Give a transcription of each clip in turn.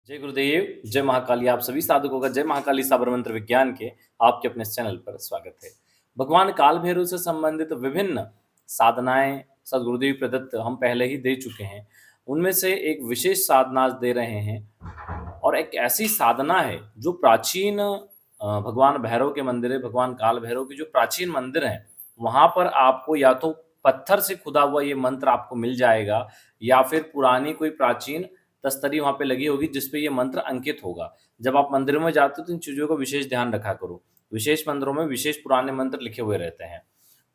जय गुरुदेव, जय महाकाली। आप सभी साधकों का जय महाकाली साबर मंत्र विज्ञान के आपके अपने इस चैनल पर स्वागत है। भगवान काल भैरव से संबंधित विभिन्न साधनाएं सदगुरुदेव प्रदत्त हम पहले ही दे चुके हैं। उनमें से एक विशेष साधना आज दे रहे हैं और एक ऐसी साधना है जो प्राचीन भगवान भैरव के मंदिर है, भगवान काल भैरव के जो प्राचीन मंदिर हैं, वहाँ पर आपको या तो पत्थर से खुदा हुआ ये मंत्र आपको मिल जाएगा या फिर पुरानी कोई प्राचीन तस्तरी वहाँ पे लगी होगी जिस पे ये मंत्र अंकित होगा। जब आप मंदिरों में जाते हो तो इन चीज़ों का विशेष ध्यान रखा करो। विशेष मंदिरों में विशेष पुराने मंत्र लिखे हुए रहते हैं।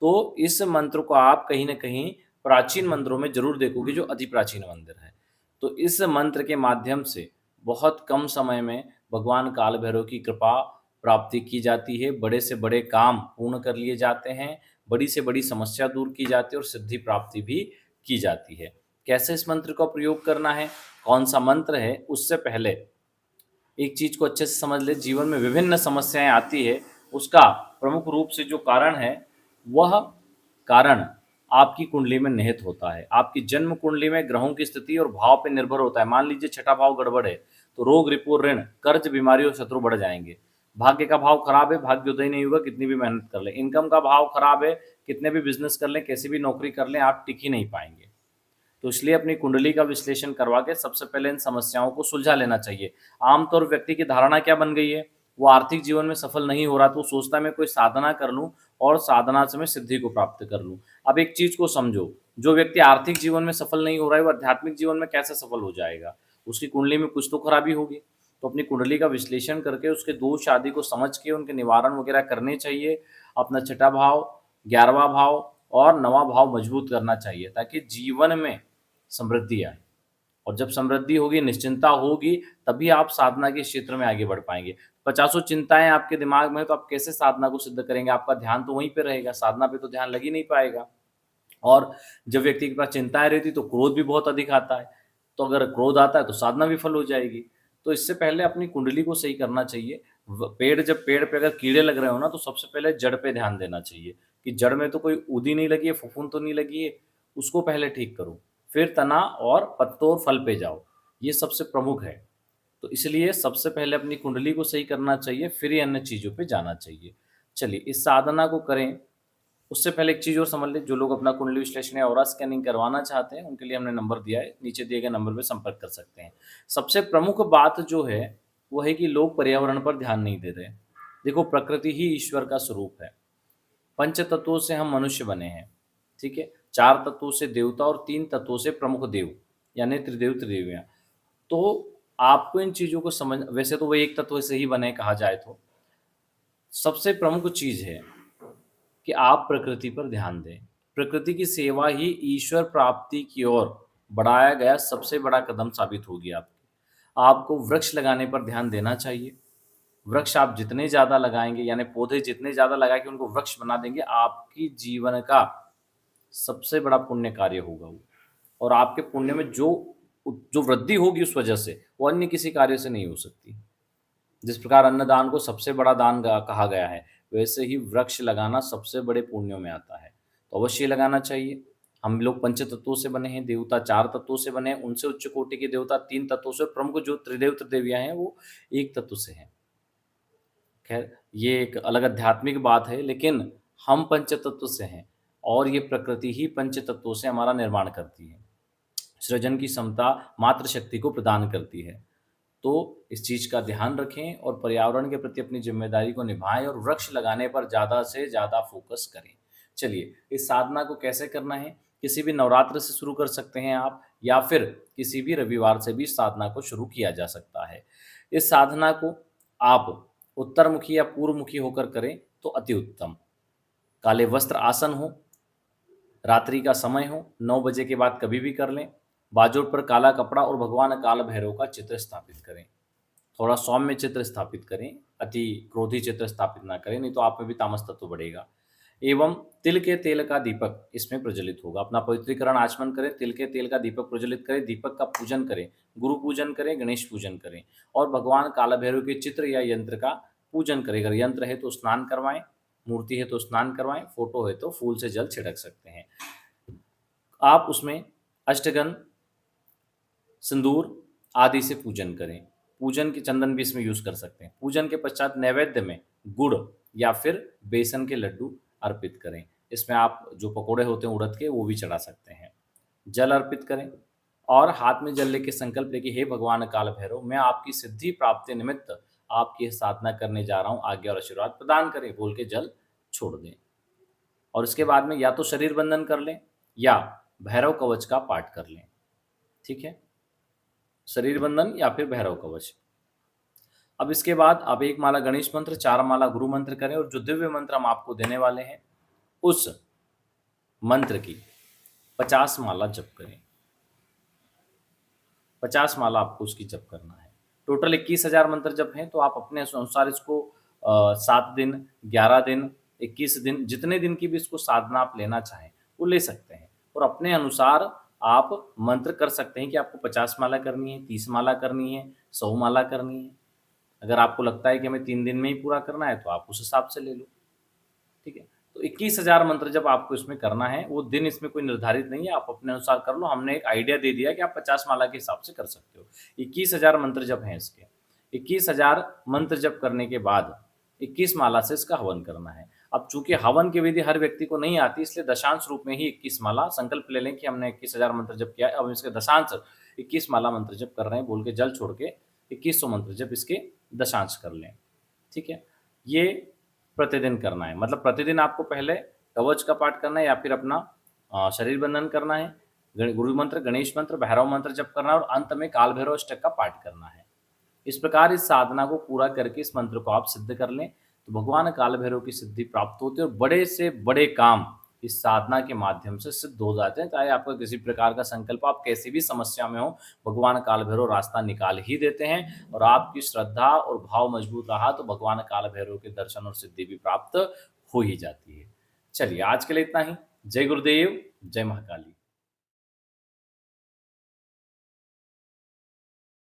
तो इस मंत्र को आप कहीं न कहीं प्राचीन मंदिरों में ज़रूर देखोगे जो अति प्राचीन मंदिर है। तो इस मंत्र के माध्यम से बहुत कम समय में भगवान काल भैरव की कृपा प्राप्ति की जाती है, बड़े से बड़े काम पूर्ण कर लिए जाते हैं, बड़ी से बड़ी समस्या दूर की जाती है और सिद्धि प्राप्ति भी की जाती है। कैसे इस मंत्र का प्रयोग करना है, कौन-सा मंत्र है, उससे पहले एक चीज़ को अच्छे से समझ लें। जीवन में विभिन्न समस्याएँ आती है, उसका प्रमुख रूप से जो कारण है, वह कारण आपकी कुंडली में निहित होता है। आपकी जन्म कुंडली में ग्रहों की स्थिति और भाव पे निर्भर होता है। मान लीजिए छठा भाव गड़बड़ है, तो रोग, रिपू, ऋण, कर्ज, बीमारी और शत्रु बढ़ जाएँगे। भाग्य का भाव खराब है, भाग्योदय नहीं होगा कितनी भी मेहनत कर लें। इनकम का भाव खराब है, कितने भी बिज़नेस कर लें, कैसी भी नौकरी कर लें, आप टिक ही नहीं पाएँगे। तो इसलिए अपनी कुंडली का विश्लेषण करवा के सबसे पहले इन समस्याओं को सुलझा लेना चाहिए। आमतौर व्यक्ति की धारणा क्या बन गई है, वो आर्थिक जीवन में सफल नहीं हो रहा तो वो सोचता है मैं कोई साधना कर लूँ और साधना से मैं सिद्धि को प्राप्त कर लूँ। अब एक चीज़ को समझो, जो व्यक्ति आर्थिक जीवन में सफल नहीं हो रहा है वो आध्यात्मिक जीवन में कैसे सफल हो जाएगा? उसकी कुंडली में कुछ तो खराबी होगी। तो अपनी कुंडली का विश्लेषण करके उसके दोष आदि को समझ के उनके निवारण वगैरह करने चाहिए। अपना छठा भाव, 11वां भाव और 9वां भाव मजबूत करना चाहिए ताकि जीवन में समृद्धि आए। और जब समृद्धि होगी, निश्चिंता होगी, तभी आप साधना के क्षेत्र में आगे बढ़ पाएँगे। पचासों चिंताएँ आपके दिमाग में हैं, तो आप कैसे साधना को सिद्ध करेंगे? आपका ध्यान तो वहीं पे रहेगा, साधना पे तो ध्यान लग ही नहीं पाएगा। और जब व्यक्ति के पास चिंताएँ रहती तो क्रोध भी बहुत अधिक आता है। तो अगर क्रोध आता है तो साधना विफल हो जाएगी। तो इससे पहले अपनी कुंडली को सही करना चाहिए। जब पेड़ पे अगर कीड़े लग रहे हो ना तो सबसे पहले जड़ पे ध्यान देना चाहिए कि जड़ में तो कोई ऊदी नहीं लगी है, फफूंद तो नहीं लगी है, उसको पहले ठीक करो। फिर तना और पत्तों और फल पे जाओ। ये सबसे प्रमुख है। तो इसलिए सबसे पहले अपनी कुंडली को सही करना चाहिए, फिर ही अन्य चीज़ों पे जाना चाहिए। चलिए इस साधना को करें, उससे पहले एक चीज़ और समझ लें, जो लोग अपना कुंडली विश्लेषण या ऑरा स्कैनिंग करवाना चाहते हैं, उनके लिए हमने नंबर दिया है, नीचे दिए गए नंबर पे संपर्क कर सकते हैं। सबसे प्रमुख बात जो है, वो है कि लोग पर्यावरण पर ध्यान नहीं दे रहे। देखो प्रकृति ही ईश्वर का स्वरूप है। पंच तत्वों से हम मनुष्य बने हैं, ठीक है? 4 तत्वों से देवता और 3 तत्वों से प्रमुख देव, यानी त्रिदेव त्रिदेवियाँ। तो आपको इन चीज़ों को समझ वैसे तो वो एक तत्व से ही बने कहा जाए तो। सबसे प्रमुख चीज़ है कि आप प्रकृति पर ध्यान दें। प्रकृति की सेवा ही ईश्वर प्राप्ति की ओर बढ़ाया गया सबसे बड़ा कदम साबित होगी आपकी। आपको वृक्ष लगाने पर ध्यान देना चाहिए। वृक्ष आप जितने ज़्यादा लगाएँगे यानी पौधे जितने ज़्यादा लगा के उनको वृक्ष बना देंगे, आपकी जीवन का सबसे बड़ा पुण्य कार्य होगा वो। और आपके पुण्य में जो वृद्धि होगी उस वजह से, वो अन्य किसी कार्य से नहीं हो सकती। जिस प्रकार अन्नदान को सबसे बड़ा दान कहा गया है, वैसे ही वृक्ष लगाना सबसे बड़े पुण्यों में आता है। तो अवश्य लगाना चाहिए। हम लोग पंच तत्वों से बने हैं, देवता 4 तत्वों से बने हैं, उनसे उच्च कोटि के देवता 3 तत्वों से, प्रमुख जो त्रिदेव त्रिदेवियाँ हैं वो 1 तत्व से हैं। खैर ये एक अलग आध्यात्मिक बात है, लेकिन हम पंच तत्व से हैं और ये प्रकृति ही पंच तत्वों से हमारा निर्माण करती है। सृजन की क्षमता मातृ शक्ति को प्रदान करती है। तो इस चीज़ का ध्यान रखें और पर्यावरण के प्रति अपनी ज़िम्मेदारी को निभाएँ और वृक्ष लगाने पर ज़्यादा से ज़्यादा फ़ोकस करें। चलिए, इस साधना को कैसे करना है? किसी भी नवरात्र से शुरू कर सकते हैं आप या फिर किसी भी रविवार से भी इस साधना को शुरू किया जा सकता है। इस साधना को आप उत्तरमुखी या पूर्वमुखी होकर करें तो अति उत्तम। काले वस्त्र आसन हो, रात्रि का समय हो, 9 बजे के बाद कभी भी कर लें। बाजू पर काला कपड़ा और भगवान काल भैरव का चित्र स्थापित करें। थोड़ा सौम्य चित्र स्थापित करें, अति क्रोधी चित्र स्थापित ना करें, नहीं तो आप में भी तामस तत्व बढ़ेगा। एवं तिल के तेल का दीपक इसमें प्रज्वलित होगा। अपना पवित्रीकरण आचमन करें, तिल के तेल का दीपक प्रज्वलित करें, दीपक का पूजन करें, गुरु पूजन करें, गणेश पूजन करें और भगवान काल भैरव के चित्र या यंत्र का पूजन करें। अगर यंत्र है तो स्नान करवाएं, मूर्ति है तो स्नान करवाएं, फोटो है तो फूल से जल छिड़क सकते हैं। आप उसमें अष्टगंध, सिंदूर आदि से पूजन करें। पूजन के चंदन भी इसमें यूज़ कर सकते हैं। पूजन के पश्चात नैवेद्य में गुड़ या फिर बेसन के लड्डू अर्पित करें। इसमें आप जो पकोड़े होते हैं उड़द के, वो भी चढ़ा सकते हैं। जल अर्पित करें और हाथ में जल लेके संकल्प लेके, हे भगवान काल भैरव, मैं आपकी सिद्धि प्राप्ति निमित्त आपकी यह साधना करने जा रहा हूँ, आज्ञा और आशीर्वाद प्रदान करें, बोल के जल छोड़ दें। और इसके बाद में या तो शरीर बंधन कर लें या भैरव कवच का पाठ कर लें। ठीक है, शरीर बंधन या फिर भैरव कवच। अब इसके बाद आप 1 माला गणेश मंत्र, 4 माला गुरु मंत्र करें और जो दिव्य मंत्र हम आपको देने वाले हैं, उस मंत्र की 50 माला जप करें। 50 माला आपको उसकी जप करना है। टोटल 21,000 मंत्र जप हैं, तो आप अपने अनुसार इसको 7 दिन, 11 दिन, 21 दिन, जितने दिन की भी इसको साधना आप लेना चाहें, वो ले सकते हैं। और अपने अनुसार आप मंत्र कर सकते हैं कि आपको 50 माला करनी है, 30 माला करनी है, 100 माला करनी है। अगर आपको लगता है कि हमें 3 दिन में ही पूरा करना है, तो आप उस हिसाब से ले लो। ठीक है, तो 21,000 मंत्र जब आपको इसमें करना है, वो दिन इसमें कोई निर्धारित नहीं है, आप अपने अनुसार कर लो। हमने एक आइडिया दे दिया कि आप 50 माला के हिसाब से कर सकते हो। 21,000 मंत्र जप हैं इसके। 21,000 मंत्र जप करने के बाद 21 माला से इसका हवन करना है। अब चूंकि हवन की विधि हर व्यक्ति को नहीं आती, इसलिए दशांश रूप में ही 21 माला संकल्प ले लें कि हमने 21,000 मंत्र जप किया है, अब इसके दशांश 21 माला मंत्र जप कर रहे हैं बोल के जल छोड़ के 2100 मंत्र जप इसके दशांश कर लें। ठीक है, ये प्रतिदिन करना है। मतलब प्रतिदिन आपको पहले कवच का पाठ करना है या फिर अपना शरीर बंधन करना है, गुरु मंत्र, गणेश मंत्र, भैरव मंत्र जप करना है और अंत में काल भैरव अष्टक का पाठ करना है। इस प्रकार इस साधना को पूरा करके इस मंत्र को आप सिद्ध कर लें, तो भगवान काल भैरव की सिद्धि प्राप्त होती है और बड़े से बड़े काम इस साधना के माध्यम से सिद्ध हो जाते हैं। चाहे आपका किसी प्रकार का संकल्प, आप कैसी भी समस्या में हो, भगवान काल भैरव रास्ता निकाल ही देते हैं। और आपकी श्रद्धा और भाव मजबूत रहा तो भगवान काल भैरव के दर्शन और सिद्धि भी प्राप्त हो ही जाती है। चलिए, आज के लिए इतना ही। जय गुरुदेव, जय महाकाली।